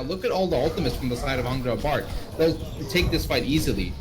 now. Look at all the ultimates from the side of Hangzhou Bark. They'll take this fight easily.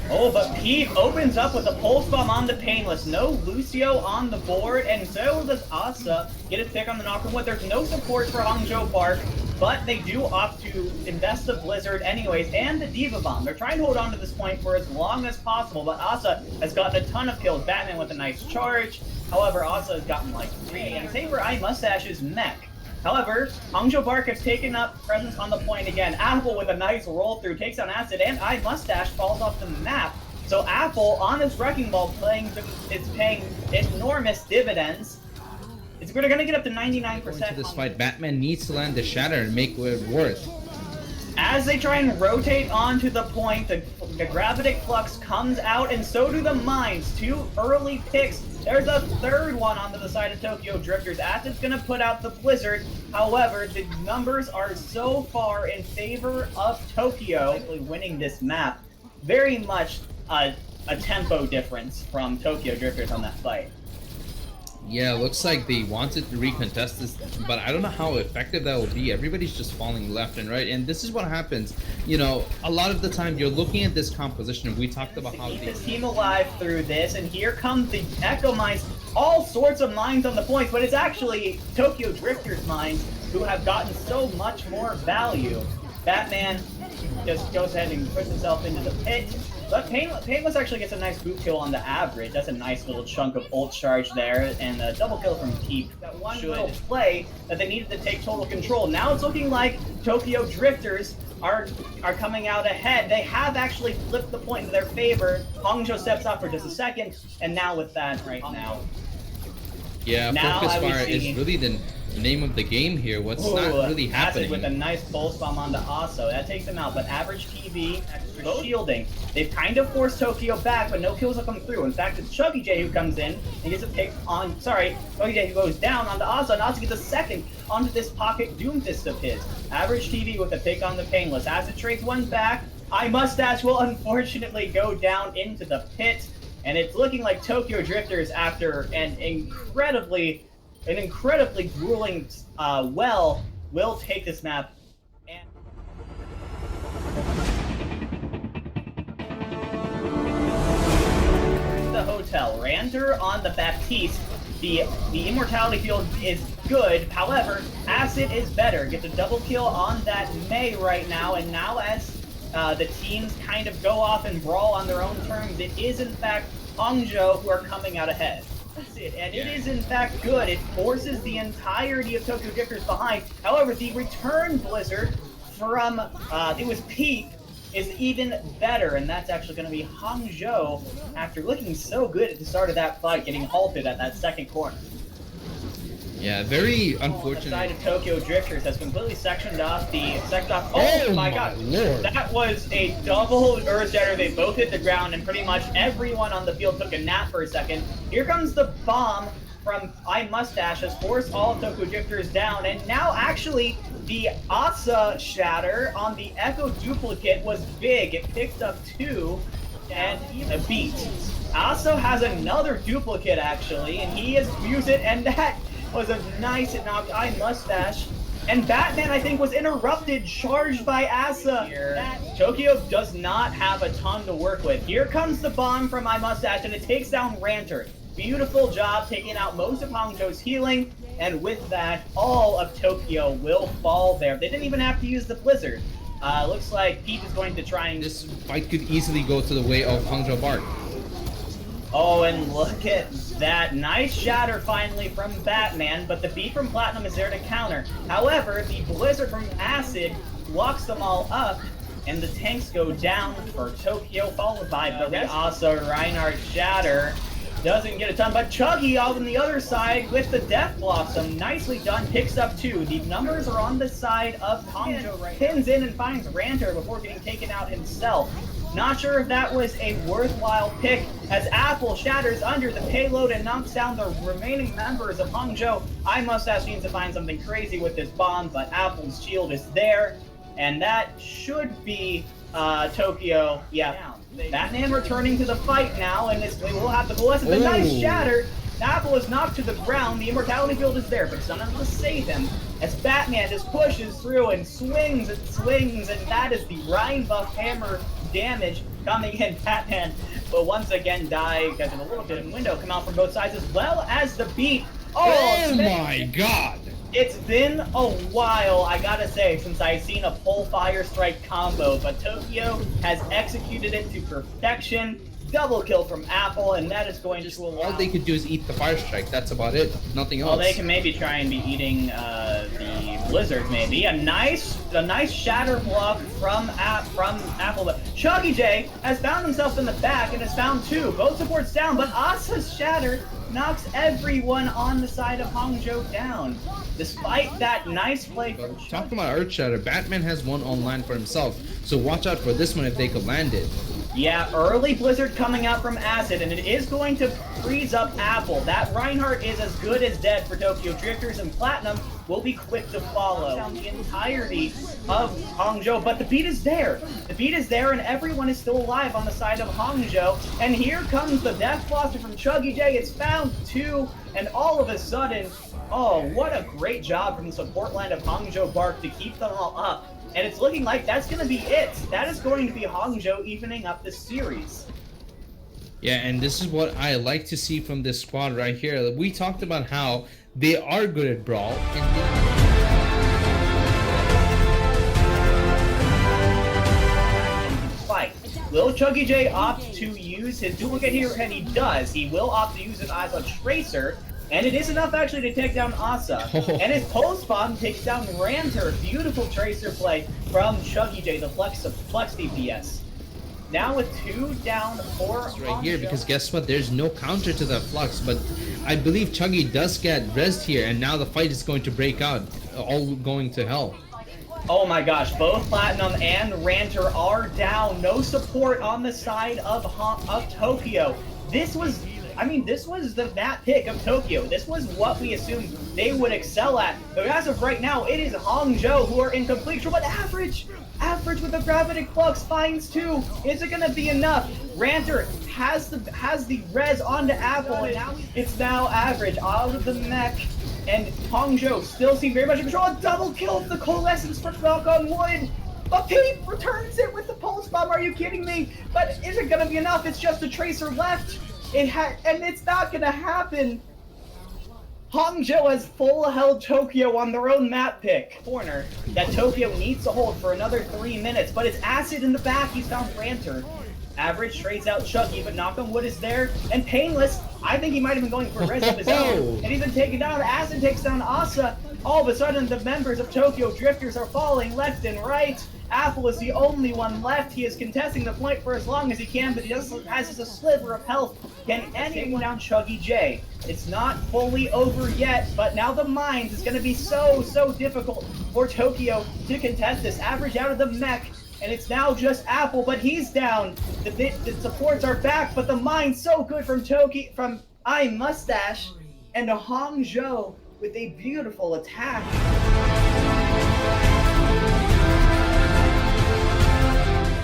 Oh, but Peep opens up with a pulse bomb on the Painless. No Lucio on the board, and so does Asa get a pick on the knock wood. There's no support for Hangzhou Bark, but they do opt to invest the Blizzard anyways, and the Diva Bomb. They're trying to hold on to this point for as long as possible, but Asa has gotten a ton of kills. Batman with a nice charge. However, Asa has gotten like 3, and same for iMustache's mech. However, Hangzhou Bark has taken up presence on the point again. Apple with a nice roll through takes on Acid, and iMustache falls off the map. So Apple on his Wrecking Ball it's paying enormous dividends. We're going to get up to 99%. Going to this fight, Batman needs to land the Shatter and make it worth. As they try and rotate onto the point, the Gravitic Flux comes out, and so do the Mines. 2 early picks. There's a third one onto the side of Tokyo Drifters. Acid's going to put out the Blizzard. However, the numbers are so far in favor of Tokyo winning this map. Very much a tempo difference from Tokyo Drifters on that fight. Yeah, looks like they wanted to recontest this, but I don't know how effective that will be. Everybody's just falling left and right, and this is what happens. You know, a lot of the time you're looking at this composition, and we talked about how this team alive through this, and here comes the Echo Mines, all sorts of mines on the points, but it's actually Tokyo Drifters mines who have gotten so much more value. Batman just goes ahead and puts himself into the pit. But Painless actually gets a nice boot kill on the average. That's a nice little chunk of ult charge there, and a double kill from Peep. That one little play that they needed to take total control. Now it's looking like Tokyo Drifters are coming out ahead. They have actually flipped the point in their favor. Hangzhou steps up for just a second, and now with that right now. Yeah, Focus Fire is really the name of the game here. What's not really happening? Acid with a nice pulse bomb onto Aso. That takes him out, but average TV, extra shielding. They've kind of forced Tokyo back, but no kills have come through. In fact, it's Chuggy J who comes in and gets a pick on, Chuggy J who goes down onto Aso, and Aso gets a second onto this pocket Doom Fist of his. Average TV with a pick on the Painless. Acid trades one back. iMustache will unfortunately go down into the pit, and it's looking like Tokyo Drifters, after an incredibly grueling will take this map. And the hotel. Ranter on the Baptiste. The immortality field is good. However, Acid is better. Gets a double kill on that Mei right now, and now as the teams kind of go off and brawl on their own terms, it is in fact Hangzhou who are coming out ahead. That's it, and it is in fact good. It forces the entirety of Tokyo Drifters behind. However, the return Blizzard from it was Peep is even better, and that's actually going to be Hangzhou after looking so good at the start of that fight, getting halted at that second corner. Yeah, very unfortunate. The side of Tokyo Drifters has completely sectioned off the Oh my god, Lord. That was a double Earthshatter. They both hit the ground, and pretty much everyone on the field took a nap for a second. Here comes the bomb from iMustache, has forced all of Tokyo Drifters down, and now actually the Asa shatter on the Echo duplicate was big. It picked up 2 and a beat. Asa has another duplicate actually, and he has used it, and that was a nice hit knocked iMustache. And Batman, I think, was interrupted, charged by Asa. Tokyo does not have a ton to work with. Here comes the bomb from iMustache, and it takes down Ranter. Beautiful job taking out most of Hangzhou's healing, and with that, all of Tokyo will fall there. They didn't even have to use the Blizzard. Looks like Pete is going to try and... This fight could easily go to the way of Hangzhou Bark. Oh, and look at that. Nice shatter finally from Batman, but the beat from Platinum is there to counter. However, the Blizzard from Acid locks them all up, and the tanks go down for Tokyo, followed by the rest. Also, Reinhardt shatter doesn't get a ton, but Chuggy out on the other side with the Death Blossom. Nicely done, picks up 2. The numbers are on the side of Hangzhou right now. Pins in and finds Ranter before getting taken out himself. Not sure if that was a worthwhile pick, as Apple shatters under the payload and knocks down the remaining members of Hangzhou. iMustache needs to find something crazy with this bomb, but Apple's shield is there, and that should be Tokyo. Yeah, Batman returning to the fight now, and we will have the blessed. The nice shatter. Apple is knocked to the ground. The immortality field is there, but it's not enough to save him. as Batman just pushes through and swings, and that is the Rhine buff hammer damage coming in. Batman will once again die because of a little bit of window come out from both sides, as well as the beat. Oh my god! It's been a while, I gotta say, since I've seen a pull fire strike combo, but Tokyo has executed it to perfection. Double kill from Apple, and that is going to allow... All they could do is eat the fire strike. That's about it. Nothing else. Well, they can maybe try and be eating the blizzard, maybe. A nice shatter block from Apple, but Chuggy J has found himself in the back and has found two. Both supports down, but Asa's shatter knocks everyone on the side of Hangzhou down. Despite that nice play from Talking about Earth Shatter, Batman has one online for himself, so watch out for this one if they could land it. Yeah, early blizzard coming out from Acid, and it is going to freeze up Apple. That Reinhardt is as good as dead for Tokyo Drifters, and Platinum will be quick to follow down the entirety of Hangzhou. But the beat is there. The beat is there, and everyone is still alive on the side of Hangzhou. And here comes the Death Blaster from Chuggy J. It's found two, and all of a sudden, oh, what a great job from the support line of Hangzhou Bark to keep them all up. And it's looking like that's going to be it. That is going to be Hangzhou evening up this series. Yeah, and this is what I like to see from this squad right here. We talked about how they are good at Brawl. Fight. Will Chuggy J opt to use his duplicate here? And he does. He will opt to use it as a Tracer. And it is enough actually to take down Asa. And his post bomb takes down Ranter. Beautiful Tracer play from Chuggy J, the flex DPS. Now with 2 down, 4 right here, because guess what? There's no counter to that Flux, but I believe Chuggy does get rezzed here, and now the fight is going to break out, all going to hell. Oh my gosh, both Platinum and Ranter are down. No support on the side of Tokyo. This was the map pick of Tokyo. This was what we assumed they would excel at. But as of right now, it is Hangzhou who are in complete trouble. But Average with the Gravitic Flux finds 2. Is it gonna be enough? Ranter has the res onto Apple, and now it's Average out of the mech. And Hangzhou still seem very much in control. A double kill of the Coalescence for Knock on Wood. But Pendy returns it with the pulse bomb. Are you kidding me? But is it gonna be enough? It's just a Tracer left. And it's not gonna happen. Hangzhou has full held Tokyo on their own map pick. Corner that Tokyo needs to hold for another 3 minutes, but it's Acid in the back. He's found Ranter. Average trades out Chuggy, but Knock on Wood is there. And Painless, I think he might have been going for a res of his own. And he's been taken down. Acid takes down Asa. All of a sudden, the members of Tokyo Drifters are falling left and right. Apple is the only one left. He is contesting the point for as long as he can, but he has just a sliver of health. Can anyone down Chuggy J? It's not fully over yet, but now the mines is going to be so difficult for Tokyo to contest this. Average out of the mech, and it's now just Apple, but he's down. The supports are back, but the mines so good from I Mustache, and a Hangzhou with a beautiful attack.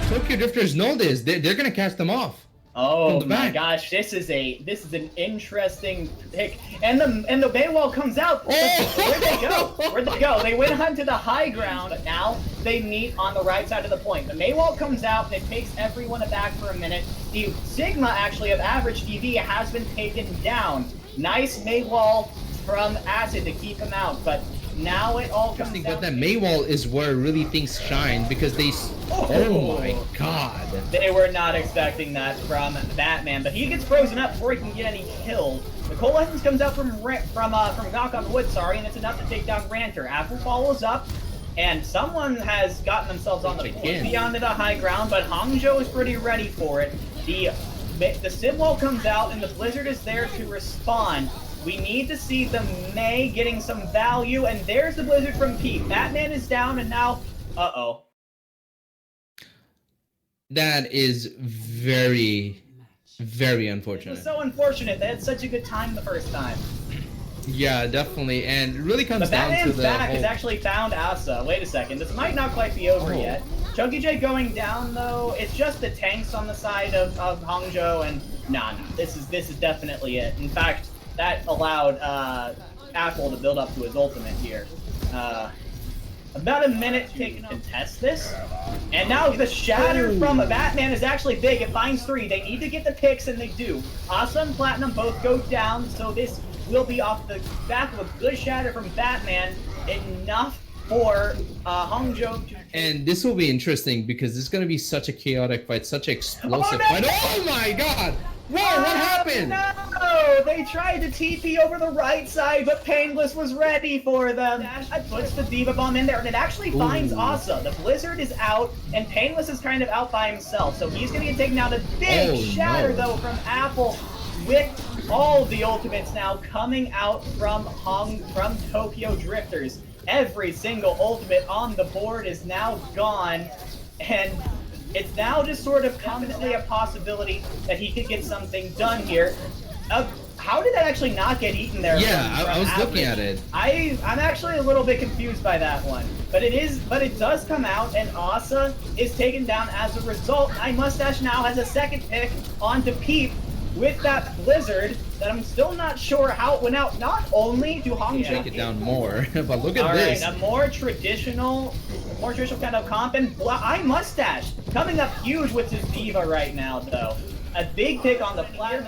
Tokyo Drifters know this. They're gonna cast them off. Oh my gosh, this is an interesting pick. And the Baywall comes out. Where'd they go? Where'd they go? They went onto the high ground, but now they meet on the right side of the point. The Baywall comes out and it takes everyone aback for a minute. The Sigma actually of Average TV has been taken down. Nice Baywall from Acid to keep him out, but now it all comes down. But that Maywall is where really things shine, because they... Oh my god. They were not expecting that from Batman, but he gets frozen up before he can get any kills. The Coalescence comes out from Knock on Wood, and it's enough to take down Ranter. Apple follows up, and someone has gotten themselves on the point beyond the high ground, but Hangzhou is pretty ready for it. The Sim Wall comes out, and the Blizzard is there to respond. We need to see the May getting some value, and there's the Blizzard from Pete. Batman is down, and now... Uh-oh. That is very, very unfortunate. It was so unfortunate. They had such a good time the first time. Yeah, definitely, and it really comes down to Batman's the back has actually found Asa. Wait a second, this might not quite be over yet. Chuggy J going down, though. It's just the tanks on the side of Hangzhou, and nah, this is definitely it. In fact, that allowed Apple to build up to his ultimate here. about a minute to take and contest this. And now the shatter from Batman is actually big. It finds 3. They need to get the picks, and they do. Asa and Platinum both go down, so this will be off the back of a good shatter from Batman. Enough for Hangzhou to... And this will be interesting because it's going to be such a chaotic fight, such an explosive fight. Oh my god! Whoa, what happened? No! They tried to TP over the right side, but Painless was ready for them. That puts the Diva Bomb in there, and it actually finds Asa. The Blizzard is out, and Painless is kind of out by himself, so he's going to get taken out. A big shatter, though, from Apple, with all the ultimates now coming out from Tokyo Drifters. Every single ultimate on the board is now gone, and it's now just sort of confidently a possibility that he could get something done here. How did that actually not get eaten there? Yeah, I was looking at it. I'm actually a little bit confused by that one. But it does come out, and Asa is taken down as a result. iMustache now has a second pick onto Peep with that Blizzard that I'm still not sure how it went out. Not only do Hangzhou take it down more, but look at this. Alright, a more traditional kind of comp, and iMustache coming up huge with his Diva right now, though. A big pick on the platter.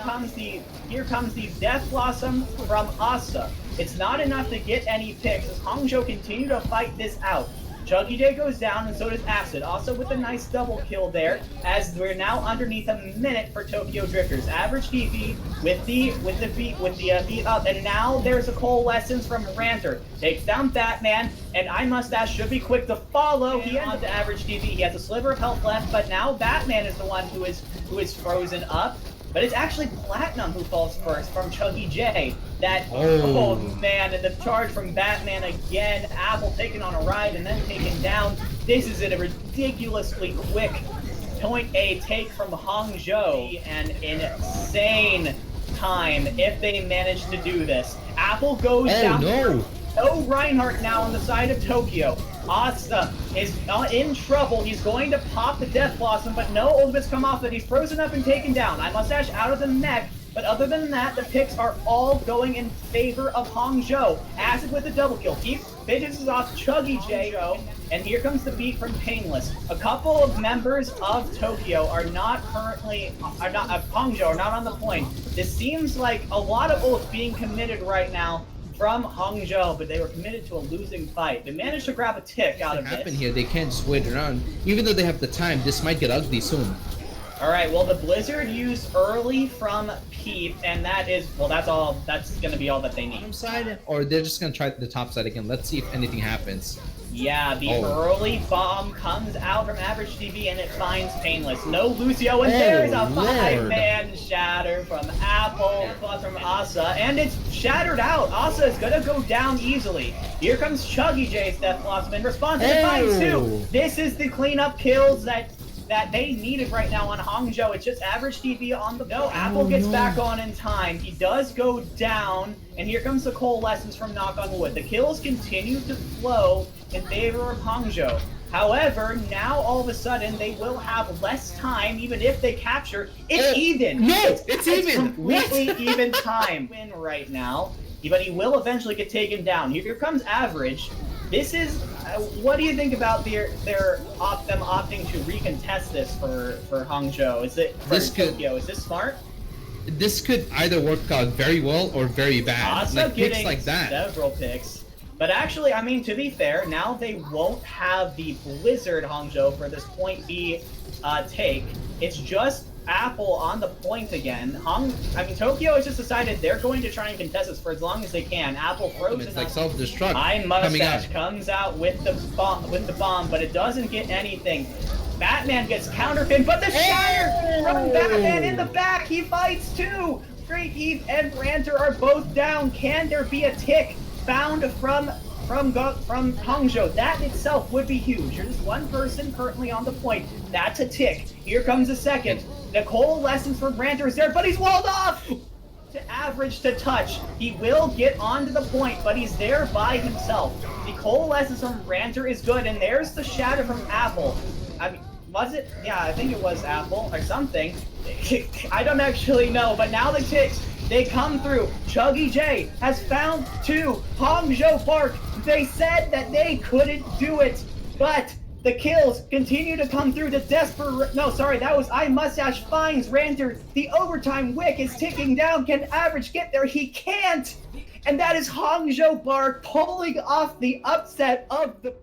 Here comes the Death Blossom from Asa. It's not enough to get any picks as Hangzhou continue to fight this out. Chuggy Day goes down, and so does Acid. Also with a nice double kill there, as we're now underneath a minute for Tokyo Drifters. Average DP with the beat up, and now there's a coalescence from Ranter. Takes down Batman, and iMustache should be quick to follow. He on to average DP. He has a sliver of health left, but now Batman is the one who is frozen up. But it's actually Platinum who falls first from Chuggy J. Oh man, and the charge from Batman again. Apple taken on a ride and then taken down. This is a ridiculously quick point A take from Hangzhou. An insane time if they manage to do this. Apple goes down. No Reinhardt now on the side of Tokyo. Asa is in trouble. He's going to pop the Death Blossom, but no ultimates come off that. He's frozen up and taken down. iMustache out of the mech, but other than that, the picks are all going in favor of Hangzhou. Acid with the double kill. He finishes off Chuggy J, and here comes the beat from Painless. A couple of members of Tokyo are not Hangzhou are not on the point. This seems like a lot of ults being committed right now from Hangzhou, but they were committed to a losing fight. They managed to grab a tick out of this. Here, they can't just wait around. Even though they have the time, this might get ugly soon. Alright, well, the Blizzard used early from Peep, and that is, well, that's gonna be all that they need. Bottom side, or they're just gonna try the top side again. Let's see if anything happens. Yeah, the early bomb comes out from average TV and it finds Painless. No Lucio, and there's a 5-man shatter from Apple, plus from Asa, and it's shattered out. Asa is gonna go down easily. Here comes Chuggy J's Death Blossom in response, and it finds 2. This is the cleanup kills that they needed right now on Hangzhou. It's just average TV on the go. Apple gets back on in time. He does go down, and here comes the coalescence from Knock on Wood. The kills continue to flow in favor of Hangzhou. However, now all of a sudden they will have less time, even if they capture. It's even. No, it's even. Completely even time. Win right now, but he will eventually get taken down. Here comes average. This is. What do you think about them opting to recontest this for Hangzhou? Is it for Tokyo? Is this smart? This could either work out very well or very bad. Asa like getting picks like that. Several picks. But actually, I mean, to be fair, now they won't have the Blizzard Hangzhou for this point B take. It's just Apple on the point again. Tokyo has just decided they're going to try and contest this for as long as they can. Apple frozen. It's like self-destruct. iMustache comes out with the bomb, but it doesn't get anything. Batman gets counterpinned, but the shatter from Batman in the back. He fights too. Great Eve and Ranter are both down. Can there be a tick found from Hangzhou? That itself would be huge. There's one person currently on the point. That's a tick. Here comes a second. The coalescence from Ranter is there, but he's walled off! To average to touch. He will get onto the point, but he's there by himself. The coalescence from Ranter is good, and there's the shatter from Apple. Was it? Yeah, I think it was Apple or something. I don't actually know, but now the ticks, they come through. Chuggy J has found 2. Hangzhou Bark They said that they couldn't do it, but the kills continue to come through. The that was iMustache finds Ranter. The overtime wick is ticking down. Can Average get there? He can't. And that is Hangzhou Bark pulling off the upset of the